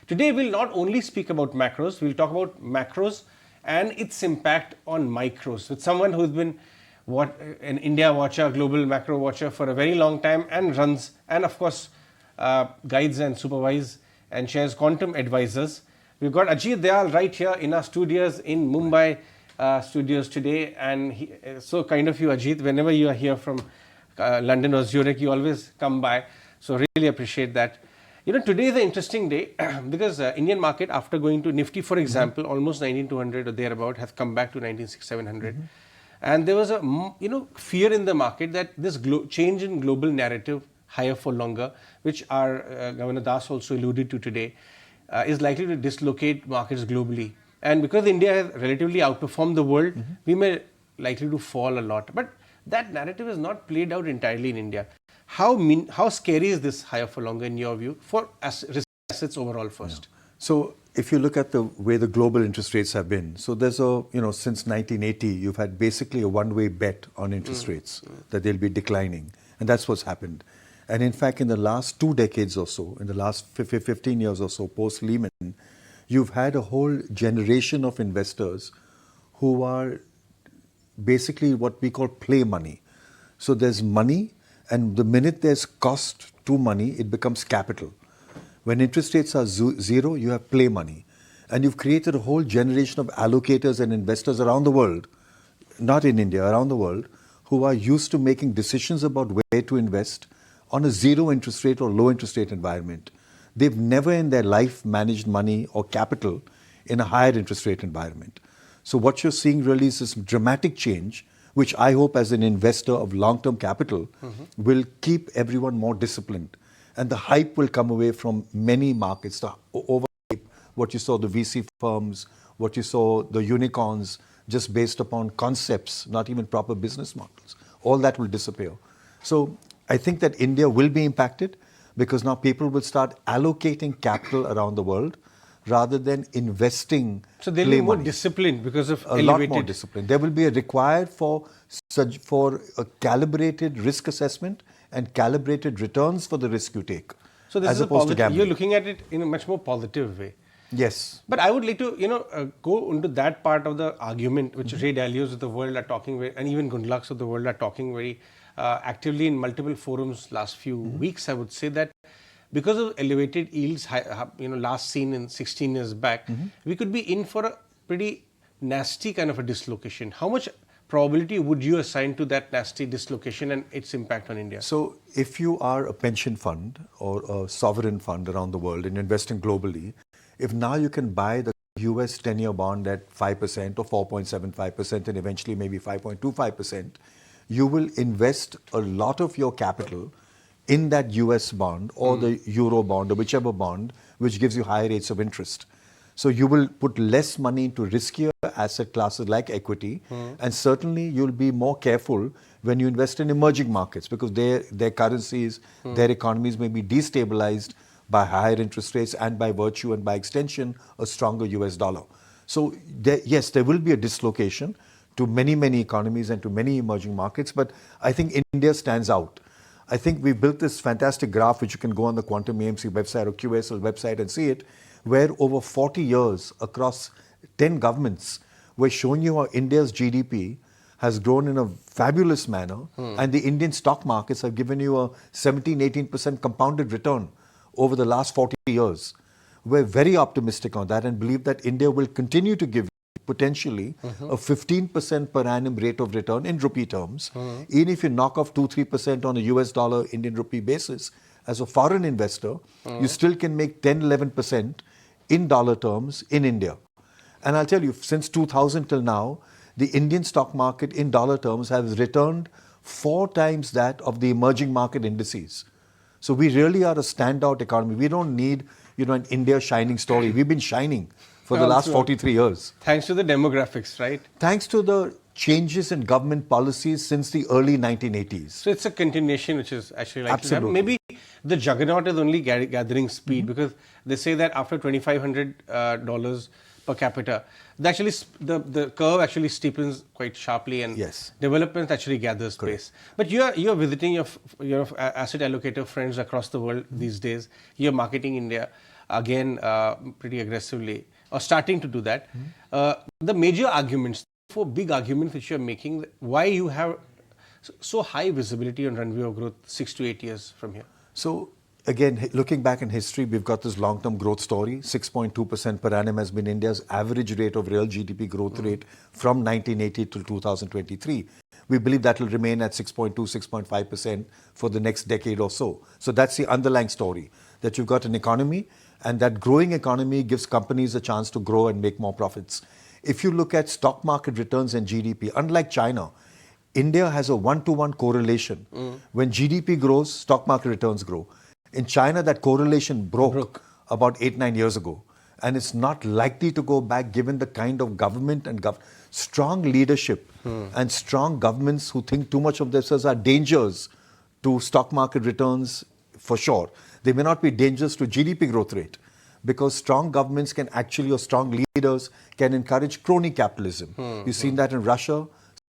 Today we'll not only speak about macros, we'll talk about macros and its impact on micros with someone who's been an India watcher, global macro watcher for a very long time and runs and of course guides and supervises and shares quantum advisors. We've got Ajit Dayal right here in our studios in Mumbai studios today, and so kind of you, Ajit. Whenever you are here from London or Zurich, you always come by. So really appreciate that. You know, today is an interesting day because Indian market, after going to Nifty, for example, almost 19,200 or thereabout, has come back to 19,600. And there was a fear in the market that this change in global narrative, higher for longer, which our Governor Das also alluded to today, is likely to dislocate markets globally. And because India has relatively outperformed the world, we may likely to fall a lot. But that narrative is not played out entirely in India. How scary is this higher for longer in your view for risk assets overall first? Yeah. So if you look at the way the global interest rates have been, so there's since 1980, you've had basically a one-way bet on interest rates that they'll be declining. And that's what's happened. And in fact, in the last 2 decades or so, in the last 15 years or so, post-Lehman, you've had a whole generation of investors who are basically what we call play money. So there's money, and the minute there's cost to money, it becomes capital. When interest rates are zero, you have play money. And you've created a whole generation of allocators and investors around the world, not in India, around the world, who are used to making decisions about where to invest on a zero interest rate or low interest rate environment. They've never in their life managed money or capital in a higher interest rate environment. So what you're seeing really is this dramatic change, which I hope as an investor of long-term capital will keep everyone more disciplined. And the hype will come away from many markets, the overhype, what you saw the VC firms, what you saw the unicorns, just based upon concepts, not even proper business models. All that will disappear. So I think that India will be impacted because now people will start allocating capital around the world rather than investing. So they'll be more disciplined because of a lot more discipline. There will be a required for a calibrated risk assessment and calibrated returns for the risk you take. So this is opposed to gambling. You're looking at it in a much more positive way. Yes. But I would like to, go into that part of the argument which Ray Dalios of the world are talking very, and even Gundlachs of the world are talking very actively in multiple forums last few weeks. I would say that because of elevated yields, last seen in 16 years back, we could be in for a pretty nasty kind of a dislocation. How much probability would you assign to that nasty dislocation and its impact on India? So if you are a pension fund or a sovereign fund around the world and you're investing globally, if now you can buy the US 10-year bond at 5% or 4.75% and eventually maybe 5.25%, you will invest a lot of your capital in that US bond or the Euro bond or whichever bond, which gives you higher rates of interest. So you will put less money into riskier asset classes like equity, and certainly you'll be more careful when you invest in emerging markets because their currencies, their economies may be destabilized by higher interest rates and by virtue and by extension, a stronger US dollar. So yes, there will be a dislocation to many, many economies and to many emerging markets, but I think India stands out. I think we built this fantastic graph, which you can go on the Quantum AMC website or QSL website and see it, where over 40 years across 10 governments, we're showing you how India's GDP has grown in a fabulous manner, and the Indian stock markets have given you a 17-18% compounded return over the last 40 years. We're very optimistic on that and believe that India will continue to give potentially a 15% per annum rate of return in rupee terms. Even if you knock off 2-3% on a US dollar Indian rupee basis, as a foreign investor, you still can make 10-11% in dollar terms in India. And I'll tell you, since 2000 till now, the Indian stock market in dollar terms has returned 4 times that of the emerging market indices. So we really are a standout economy. We don't need, an India shining story. We've been shining for the last 43 years. Thanks to the demographics, right? Thanks to the changes in government policies since the early 1980s. So it's a continuation which is actually like Absolutely. Maybe the juggernaut is only gathering speed because they say that after $2,500 per capita, the curve actually steepens quite sharply and development actually gathers pace. But you are visiting your asset allocator friends across the world these days. You're marketing India. again pretty aggressively, or starting to do that. The major arguments, four big arguments which you are making, why you have so high visibility on runway of growth 6 to 8 years from here? So again, looking back in history, we've got this long-term growth story. 6.2% per annum has been India's average rate of real GDP growth rate from 1980 till 2023. We believe that will remain at 6.2, 6.5% for the next decade or so. So that's the underlying story, that you've got an economy, and that growing economy gives companies a chance to grow and make more profits. If you look at stock market returns and GDP, unlike China, India has a one-to-one correlation. When GDP grows, stock market returns grow. In China, that correlation broke about 8-9 years ago. And it's not likely to go back given the kind of government and strong leadership and strong governments who think too much of themselves are dangers to stock market returns for sure. They may not be dangerous to GDP growth rate, because strong governments can actually, or strong leaders can encourage crony capitalism. You've seen that in Russia,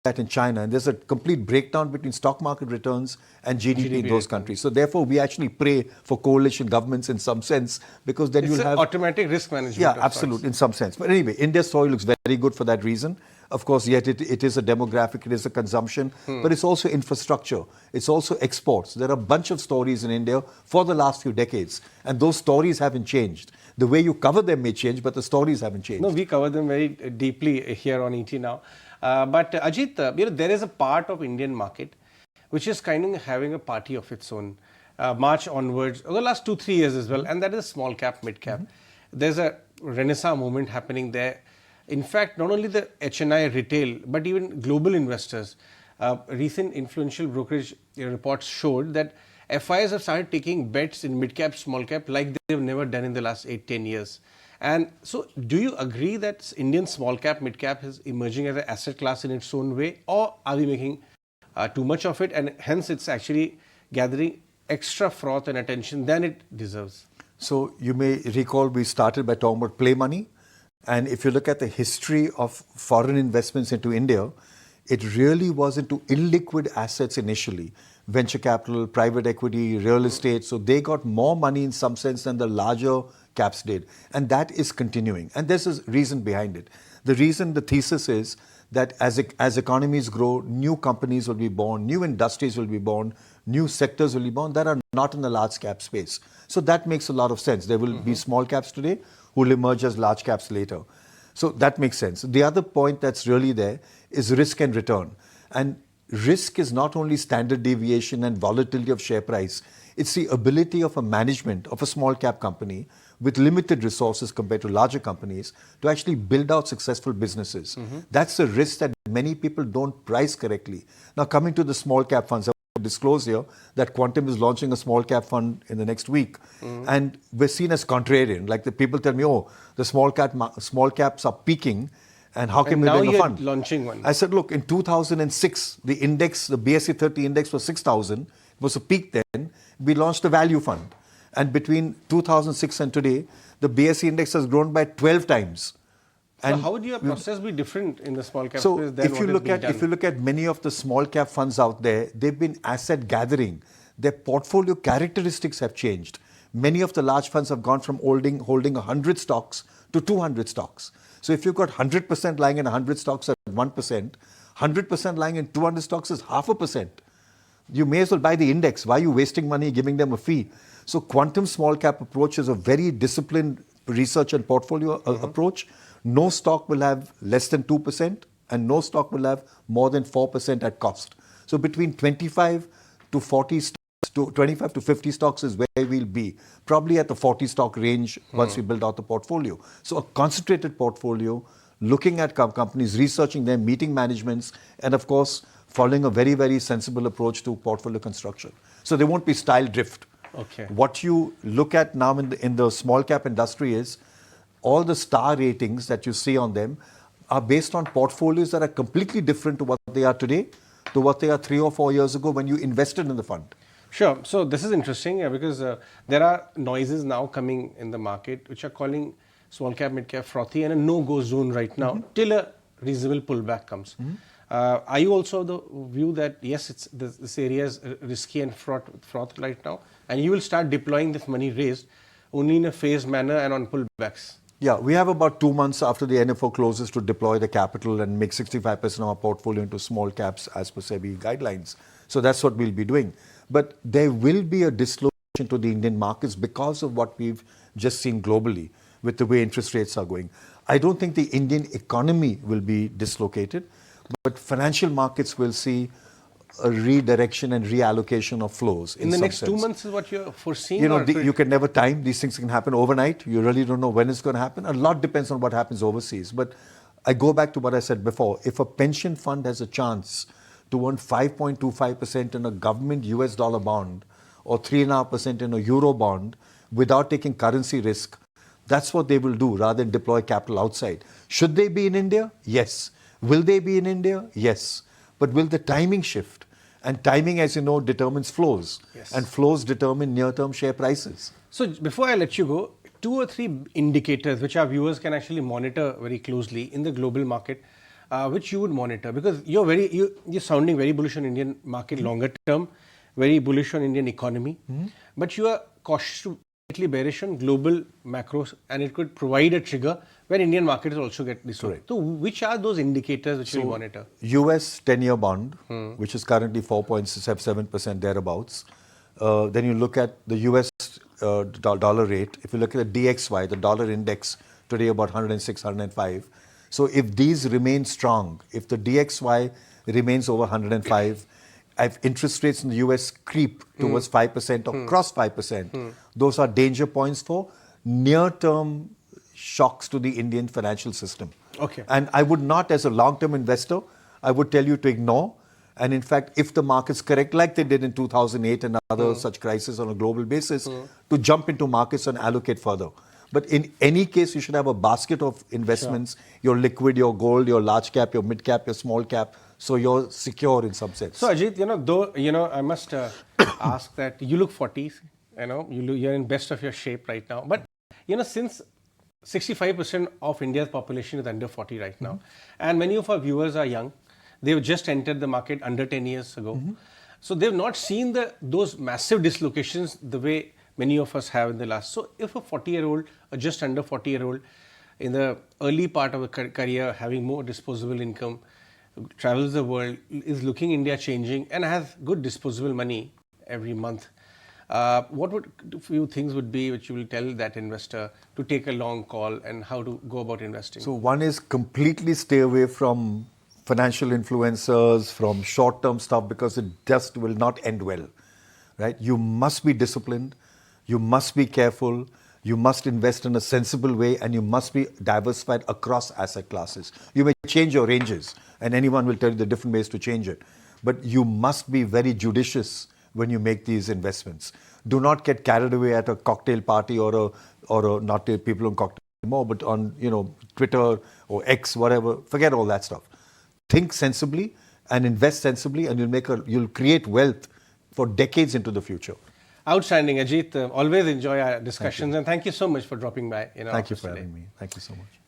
that in China, and there's a complete breakdown between stock market returns and GDP in those countries. So therefore, we actually pray for coalition governments in some sense, because then you'll have automatic risk management. Yeah, absolutely, in some sense. But anyway, India's story looks very good for that reason. Of course, yet it is a demographic, it is a consumption, but it's also infrastructure, it's also exports. There are a bunch of stories in India for the last few decades, and those stories haven't changed. The way you cover them may change, but the stories haven't changed. No, we cover them very deeply here on ET Now. But Ajit, there is a part of Indian market which is kind of having a party of its own, March onwards, over the last 2-3 years as well, and that is small cap, mid cap. There's a renaissance movement happening there. In fact, not only the HNI retail, but even global investors. Recent influential brokerage reports showed that FIs have started taking bets in mid cap, small cap like they've never done in the last 8-10 years. And so, do you agree that Indian small cap, mid cap is emerging as an asset class in its own way, or are we making too much of it, and hence it's actually gathering extra froth and attention than it deserves? So you may recall we started by talking about play money, and if you look at the history of foreign investments into India, it really was into illiquid assets initially. Venture capital, private equity, real estate. So they got more money in some sense than the larger caps did. And that is continuing. And there's a reason behind it. The reason, the thesis is that as economies grow, new companies will be born, new industries will be born, new sectors will be born that are not in the large cap space. So that makes a lot of sense. There will be small caps today who will emerge as large caps later. So that makes sense. The other point that's really there is risk and return. And risk is not only standard deviation and volatility of share price, it's the ability of a management of a small cap company with limited resources compared to larger companies to actually build out successful businesses. That's the risk that many people don't price correctly. Now, coming to the small cap funds, I want to disclose here that Quantum is launching a small cap fund in the next week. And we're seen as contrarian. Like the people tell me, oh, the small caps are peaking, and how can we bring a fund? Launching one. I said, look, in 2006, the index, the BSE 30 index was 6,000. It was a peak then. We launched a value fund. And between 2006 and today, the BSE index has grown by 12 times. So how would your process be different in the small cap so space than if you look at many of the small cap funds out there, they've been asset gathering. Their portfolio characteristics have changed. Many of the large funds have gone from holding 100 stocks to 200 stocks. So if you've got 100% lying in 100 stocks at 1%, 100% lying in 200 stocks is 0.5%. You may as well buy the index. Why are you wasting money giving them a fee? So Quantum small cap approach is a very disciplined research and portfolio approach. No stock will have less than 2% and no stock will have more than 4% at cost. So between 25 to 40 stocks, to 25 to 50 stocks is where we'll be, probably at the 40 stock range once we build out the portfolio. So a concentrated portfolio, looking at companies, researching them, meeting managements, and of course, following a very, very sensible approach to portfolio construction. So there won't be style drift. Okay. What you look at now in the small cap industry is all the star ratings that you see on them are based on portfolios that are completely different to what they are today, to what they are 3 or 4 years ago when you invested in the fund. Sure. So this is interesting because there are noises now coming in the market which are calling small cap, mid cap frothy and a no-go zone right now till a reasonable pullback comes. Are you also of the view that yes, this area is risky and fraught right now, and you will start deploying this money raised only in a phased manner and on pullbacks. Yeah, we have about 2 months after the NFO closes to deploy the capital and make 65% of our portfolio into small caps as per SEBI guidelines. So that's what we'll be doing. But there will be a dislocation to the Indian markets because of what we've just seen globally with the way interest rates are going. I don't think the Indian economy will be dislocated, but financial markets will see a redirection and reallocation of flows. In the some next 2 sense. months is what you're foreseeing? You know, or you can never time. These things can happen overnight. You really don't know when it's going to happen. A lot depends on what happens overseas. But I go back to what I said before. If a pension fund has a chance to earn 5.25% in a government US dollar bond or 3.5% in a euro bond without taking currency risk, that's what they will do rather than deploy capital outside. Should they be in India? Yes. Will they be in India? Yes. But will the timing shift? And timing, as you know, determines flows. Yes. And flows determine near-term share prices. So before I let you go, 2 or 3 indicators which our viewers can actually monitor very closely in the global market, which you would monitor, because you're sounding very bullish on Indian market longer term, very bullish on Indian economy, but you are cautiously bearish on global macros, and it could provide a trigger where Indian markets also get distorted. So which are those indicators which you monitor? US 10-year bond, which is currently 4.77% thereabouts. Then you look at the US dollar rate. If you look at the DXY, the dollar index, today about 106, 105. So if these remain strong, if the DXY remains over 105, if interest rates in the US creep towards 5% or cross 5%, those are danger points for near-term shocks to the Indian financial system. Okay. And I would not, as a long-term investor, I would tell you to ignore. And in fact, if the markets correct, like they did in 2008 and other such crises on a global basis, to jump into markets and allocate further. But in any case, you should have a basket of investments, your liquid, your gold, your large cap, your mid cap, your small cap, so you're secure in some sense. So Ajit, I must ask that you look 40, you're in best of your shape right now. But, since 65% of India's population is under 40 right now, and many of our viewers are young, they've just entered the market under 10 years ago. So they've not seen those massive dislocations the way many of us have in the last. So if a 40-year-old or just under 40-year-old in the early part of a career having more disposable income, travels the world, is looking India changing and has good disposable money every month, what would a few things would be which you will tell that investor to take a long call and how to go about investing? So one is completely stay away from financial influencers, from short-term stuff, because it just will not end well, right? You must be disciplined, you must be careful, you must invest in a sensible way, and you must be diversified across asset classes. You may change your ranges, and anyone will tell you the different ways to change it. But you must be very judicious when you make these investments. Do not get carried away at a cocktail party or not people on cocktail anymore, but on Twitter or X, whatever. Forget all that stuff. Think sensibly and invest sensibly, and you'll create wealth for decades into the future. Outstanding, Ajit. Always enjoy our discussions, and thank you so much for dropping by. Thank you for having me. Thank you so much.